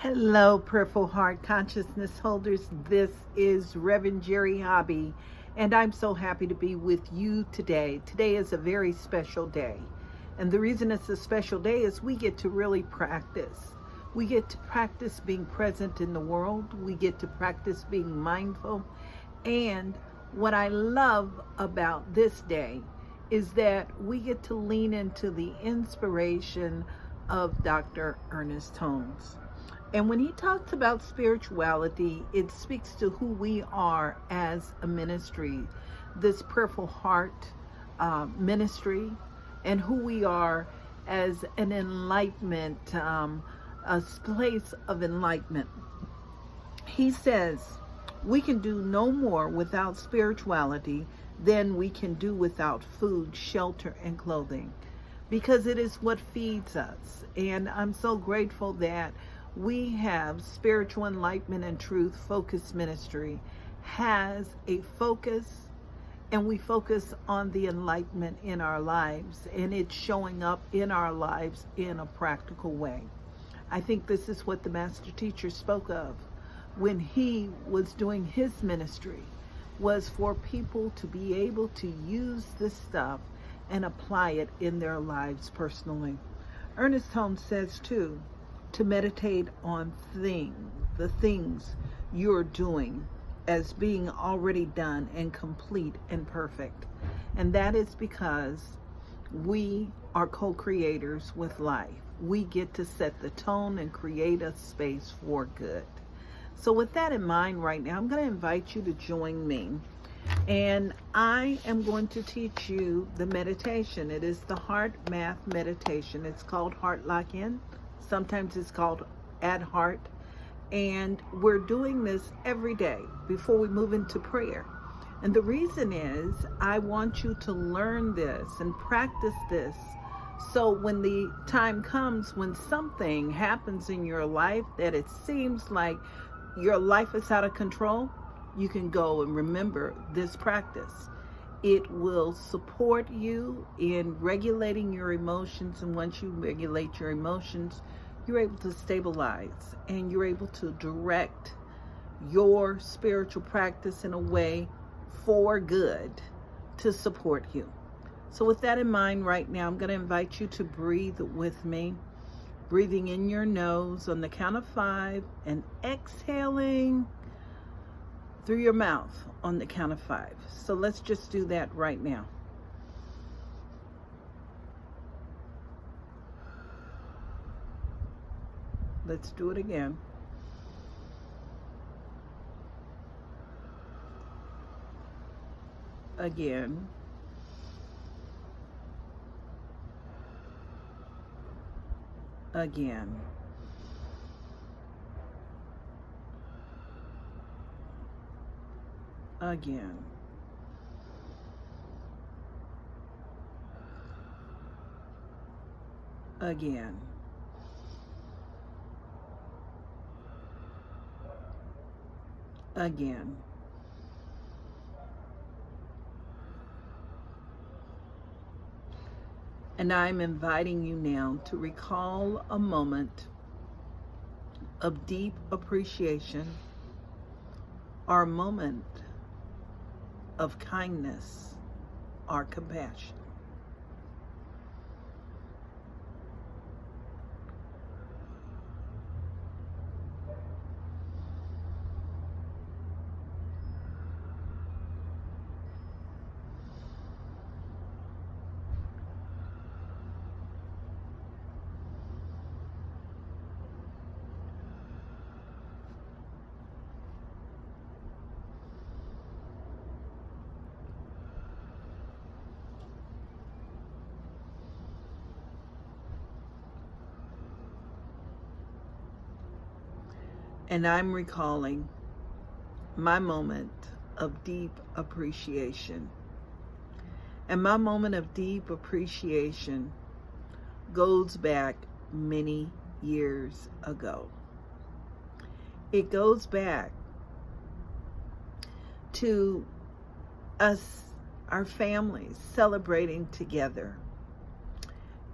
Hello, Purple Heart Consciousness holders. This is Reverend Jerry Hobby, and I'm so happy to be with you today. Today is a very special day, and the reason it's a special day is we get to really practice. We get to practice being present in the world, we get to practice being mindful, and what I love about this day is that we get to lean into the inspiration of Dr. Ernest Holmes. And when he talks about spirituality, it speaks to who we are as a ministry, this Purple Heart ministry, and who we are as an enlightenment, a place of enlightenment. He says, we can do no more without spirituality than we can do without food, shelter, and clothing, because it is what feeds us. And I'm so grateful that we have Spiritual Enlightenment and Truth Focus Ministry has a focus, and we focus on the enlightenment in our lives, and it's showing up in our lives in a practical way. I think this is what the Master Teacher spoke of when he was doing his ministry, was for people to be able to use this stuff and apply it in their lives personally. Ernest Holmes says too, to meditate on the things you're doing as being already done and complete and perfect. And that is because we are co-creators with life. We get to set the tone and create a space for good. So with that in mind right now, I'm going to invite you to join me. And I am going to teach you the meditation. It is the Heart Math Meditation. It's called Heart Lock-In. Sometimes it's called At Heart. And we're doing this every day before we move into prayer. And the reason is I want you to learn this and practice this, so when the time comes when something happens in your life that it seems like your life is out of control, you can go and remember this practice. It will support you in regulating your emotions, and once you regulate your emotions, you're able to stabilize and you're able to direct your spiritual practice in a way for good to support you. So with that in mind right now, I'm going to invite you to breathe with me, breathing in your nose on the count of 5 and exhaling through your mouth on the count of 5. So let's just do that right now. Let's do it again. Again. Again. Again. Again. Again. And I'm inviting you now to recall a moment of deep appreciation, or a moment of kindness or compassion. And I'm recalling my moment of deep appreciation. And my moment of deep appreciation goes back many years ago. It goes back to us, our families, celebrating together.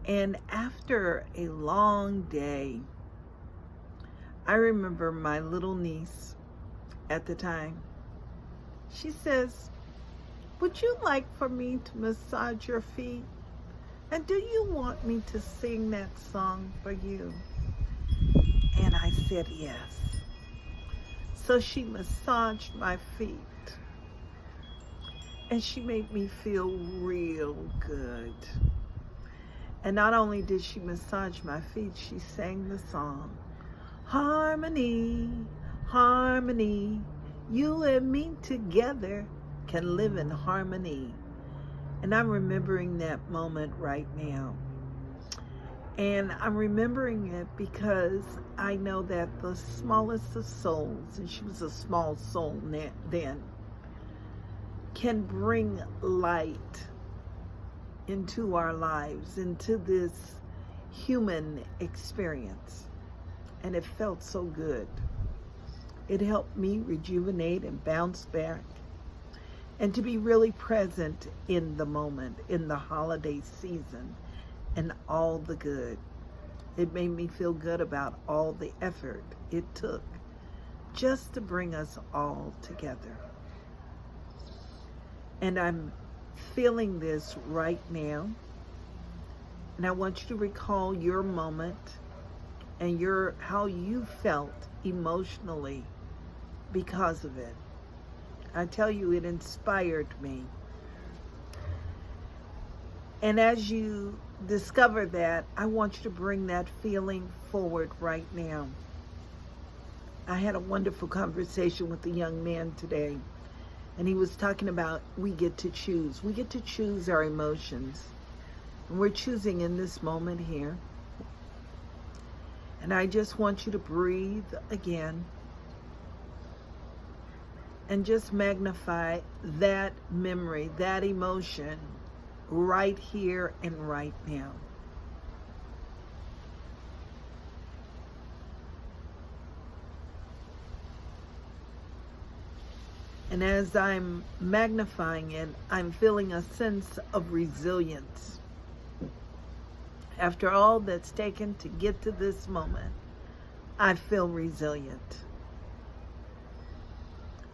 And after a long day, I remember my little niece at the time. She says, "Would you like for me to massage your feet? And do you want me to sing that song for you?" And I said yes. So she massaged my feet. And she made me feel real good. And not only did she massage my feet, she sang the song, "Harmony, harmony, you and me together can live in harmony." And I'm remembering that moment right now. And I'm remembering it because I know that the smallest of souls, and she was a small soul then, can bring light into our lives, into this human experience. And it felt so good. It helped me rejuvenate and bounce back, and to be really present in the moment, in the holiday season, and all the good. It made me feel good about all the effort it took just to bring us all together. And I'm feeling this right now. And I want you to recall your moment and how you felt emotionally because of it. I tell you, it inspired me. And as you discover that, I want you to bring that feeling forward right now. I had a wonderful conversation with a young man today, and he was talking about we get to choose. We get to choose our emotions. And we're choosing in this moment here. And I just want you to breathe again and just magnify that memory, that emotion right here and right now. And as I'm magnifying it, I'm feeling a sense of resilience. After all that's taken to get to this moment, I feel resilient.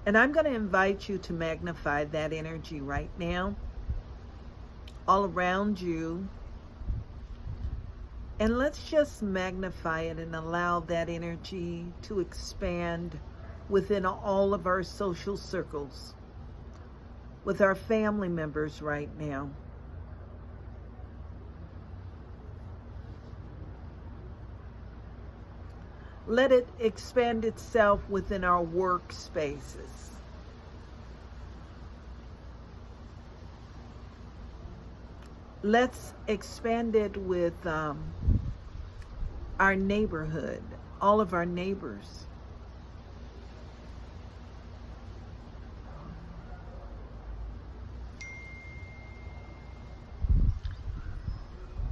And I'm going to invite you to magnify that energy right now, all around you. And let's just magnify it and allow that energy to expand within all of our social circles, with our family members right now. Let it expand itself within our workspaces. Let's expand it with our neighborhood, all of our neighbors.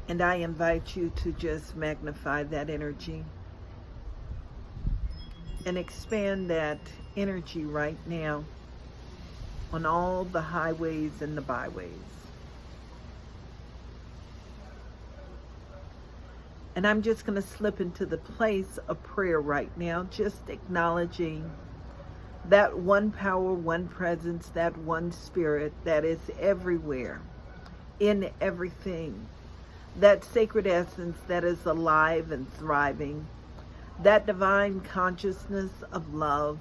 And I invite you to just magnify that energy and expand that energy right now on all the highways and the byways. And I'm just going to slip into the place of prayer right now, just acknowledging that one power, one presence, that one spirit that is everywhere, in everything, that sacred essence that is alive and thriving, that divine consciousness of love,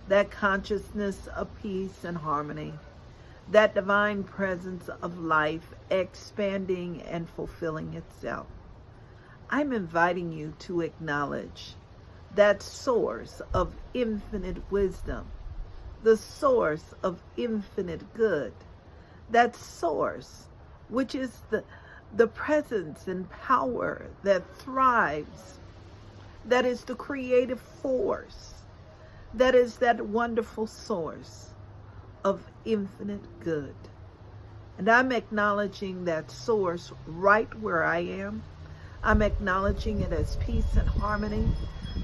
that consciousness of peace and harmony, that divine presence of life expanding and fulfilling itself. I'm inviting you to acknowledge that source of infinite wisdom, the source of infinite good, that source which is the presence and power that thrives, that is the creative force, that is that wonderful source of infinite good. And I'm acknowledging that source right where I am. I'm acknowledging it as peace and harmony.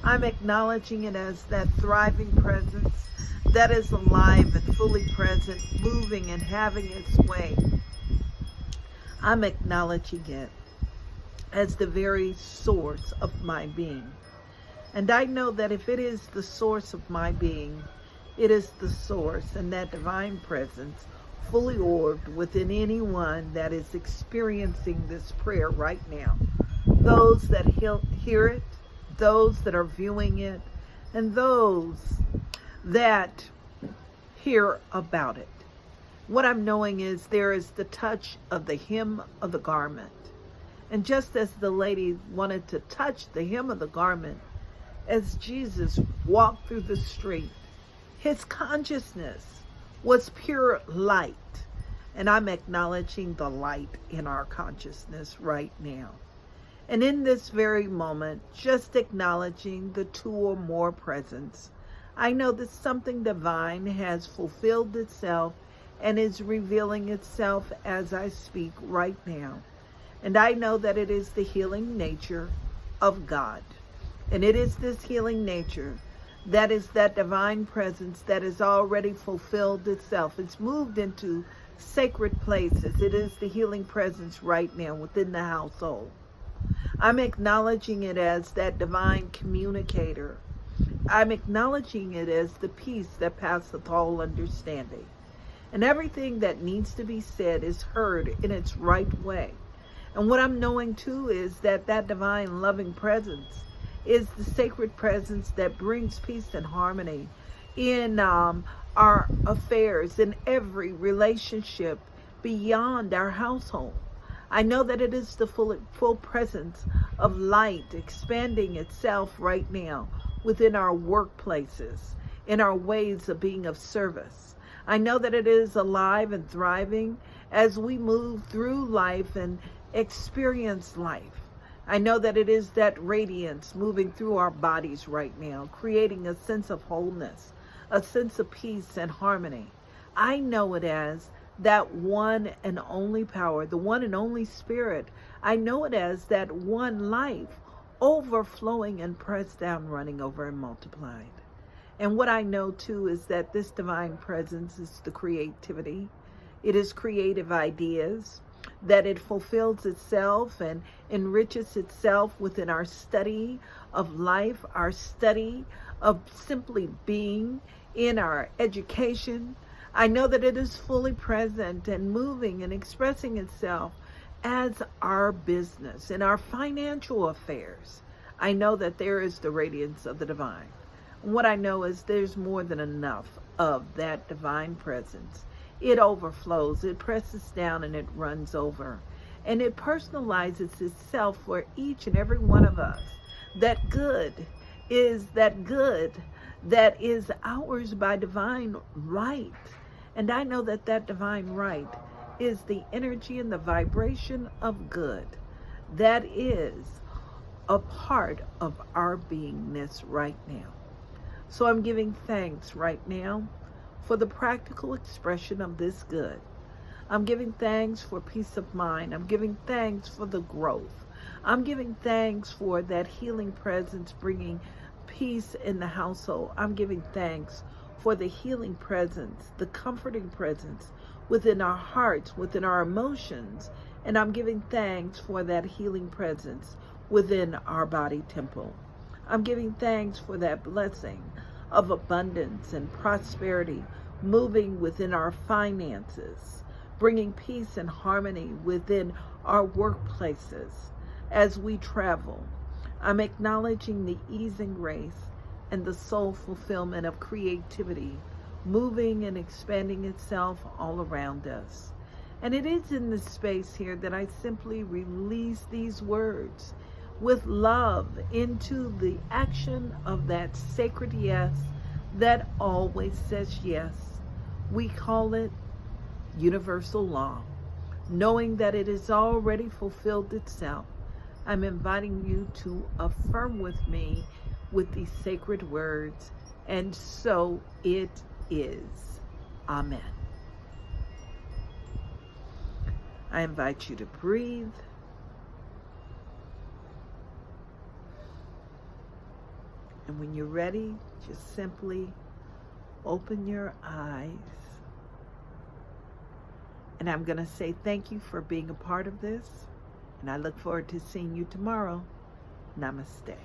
I'm acknowledging it as that thriving presence that is alive and fully present, moving and having its way. I'm acknowledging it as the very source of my being. And I know that if it is the source of my being, it is the source and that divine presence fully orbed within anyone that is experiencing this prayer right now. Those that hear it, those that are viewing it, and those that hear about it. What I'm knowing is there is the touch of the hem of the garment. And just as the lady wanted to touch the hem of the garment, as Jesus walked through the street, his consciousness was pure light. And I'm acknowledging the light in our consciousness right now. And in this very moment, just acknowledging the two or more presence, I know that something divine has fulfilled itself and is revealing itself as I speak right now. And I know that it is the healing nature of God. And it is this healing nature that is that divine presence that has already fulfilled itself. It's moved into sacred places. It is the healing presence right now within the household. I'm acknowledging it as that divine communicator. I'm acknowledging it as the peace that passeth all understanding. And everything that needs to be said is heard in its right way. And what I'm knowing too is that that divine loving presence is the sacred presence that brings peace and harmony in our affairs, in every relationship beyond our household. I know that it is the full presence of light expanding itself right now within our workplaces, in our ways of being of service. I know that it is alive and thriving as we move through life and experience life. I know that it is that radiance moving through our bodies right now, creating a sense of wholeness, a sense of peace and harmony. I know it as that one and only power, the one and only spirit. I know it as that one life, overflowing and pressed down, running over and multiplied. And what I know too is that this divine presence is the creativity. It is creative ideas, that it fulfills itself and enriches itself within our study of life, our study of simply being, in our education. I know that it is fully present and moving and expressing itself as our business, in our financial affairs. I know that there is the radiance of the divine. And what I know is there's more than enough of that divine presence. It overflows, it presses down, and it runs over. And it personalizes itself for each and every one of us. That good is that is ours by divine right. And I know that that divine right is the energy and the vibration of good. That is a part of our beingness right now. So I'm giving thanks right now for the practical expression of this good. I'm giving thanks for peace of mind. I'm giving thanks for the growth. I'm giving thanks for that healing presence bringing peace in the household. I'm giving thanks for the healing presence, the comforting presence within our hearts, within our emotions. And I'm giving thanks for that healing presence within our body temple. I'm giving thanks for that blessing of abundance and prosperity moving within our finances, bringing peace and harmony within our workplaces as we travel. I'm acknowledging the ease and grace and the soul fulfillment of creativity moving and expanding itself all around us. And it is in this space here that I simply release these words with love into the action of that sacred yes that always says yes. We call it universal law. Knowing that it has already fulfilled itself, I'm inviting you to affirm with me with these sacred words, and so it is. Amen. I invite you to breathe. And when you're ready, just simply open your eyes. And I'm going to say thank you for being a part of this. And I look forward to seeing you tomorrow. Namaste.